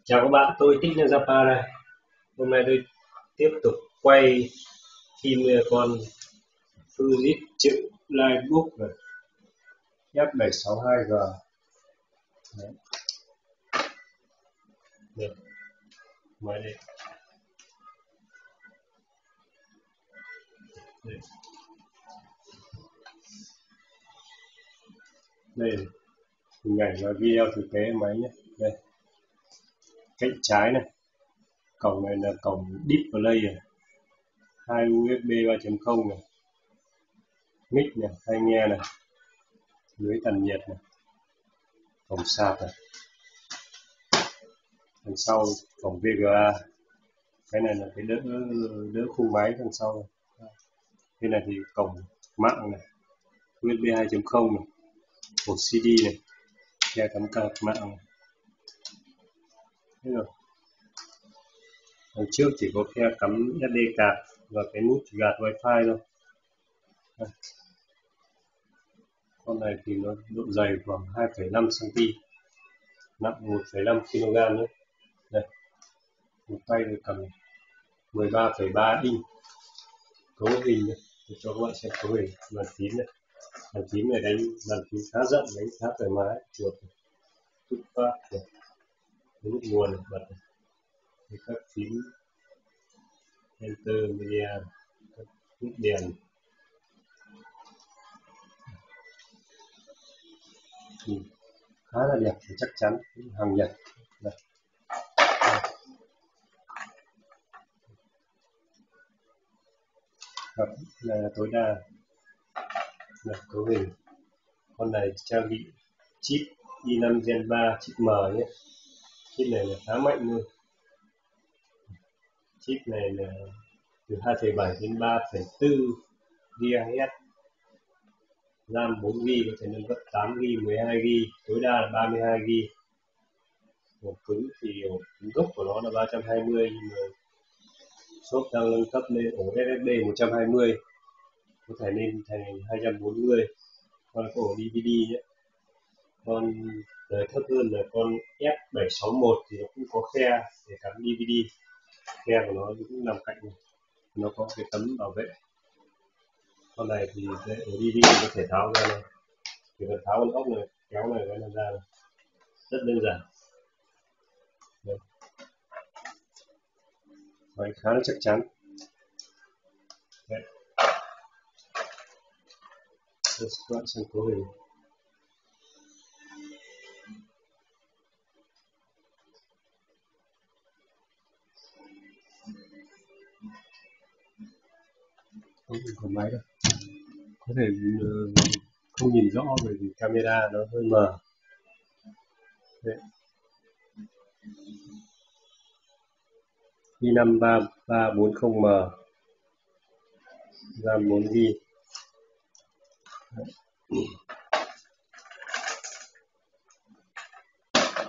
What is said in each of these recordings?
Chào các bạn, tôi Kích LAJAPA đây. Hôm nay tôi tiếp tục quay phim con Fujitsu LIFEBOOK S762G. Đấy. Mới đây. Đây hình ảnh và video thực tế máy nhé. Đây, cạnh trái này, cổng này là cổng display này, 2 USB 3.0 này, mic này, tai nghe này, lưới tản nhiệt này, cổng sạc này, đằng sau cổng VGA. Cái này là cái đỡ khung máy đằng sau này. Cái này thì cổng mạng này, USB 2.0 này, cổng CD này, khe cắm card mạng này. Thế rồi. Đằng trước chỉ có khe cắm SD card và cái nút gạt Wifi thôi. Đây. Con này thì nó độ dày khoảng 2,5 cm, nặng 1,5 kg nữa. Đây, một tay thì cầm 13,3 inch cấu hình này. Để cho các bạn xem cấu hình bàn phím này. Bàn phím này đánh bàn phím khá rộng, đánh khá thoải mái, chuột tút phát này, nút nguồn này, bật này. Thì các phím enter media, các nút đèn thì khá là đẹp và chắc chắn, hàng Nhật. Đây. Hộp là tối đa là cấu hình. Con này trang bị chip i5 Gen 3 chip M nhé. Chip này là khá mạnh luôn. Chip này là từ 2,7 đến 3,4 GHz, RAM 4GB, có thể nâng cấp 8GB, 12GB, tối đa là 32GB. Ổ cứng thì ổ cứng gốc của nó là 320, nhưng mà shop đang nâng cấp lên ổ SSD 120, có thể lên thành 240. Còn có ổ DVD nhé. Con đời thấp hơn là con S761 thì nó cũng có khe để cắm DVD. Khe của nó cũng nằm cạnh này, nó có cái tấm bảo vệ. Con này thì ở DVD có thể tháo ra này, chỉ cần tháo con ốc này, kéo này cái này ra này. Rất đơn giản. Đây. Máy khá là chắc chắn. Đấy. Đây, các bạn xem cấu hình. Không có máy đâu, có thể không nhìn rõ bởi vì camera nó hơi mờ. Đấy. i5 3340M, RAM 4GB.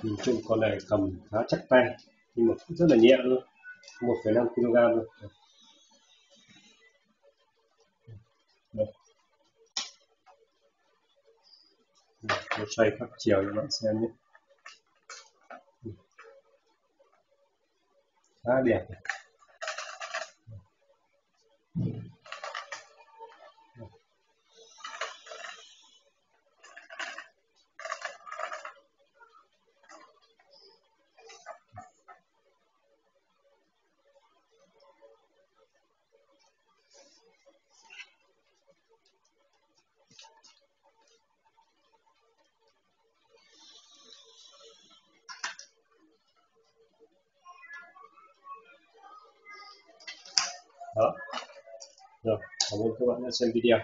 Nhìn chung con này cầm khá chắc tay, nhưng mà cũng rất là nhẹ luôn, 1,5 kg luôn. Đây. Tôi xoay các chiều cho bạn xem nhé. Khá đẹp này. Đó. Rồi, cảm ơn các bạn đã xem video.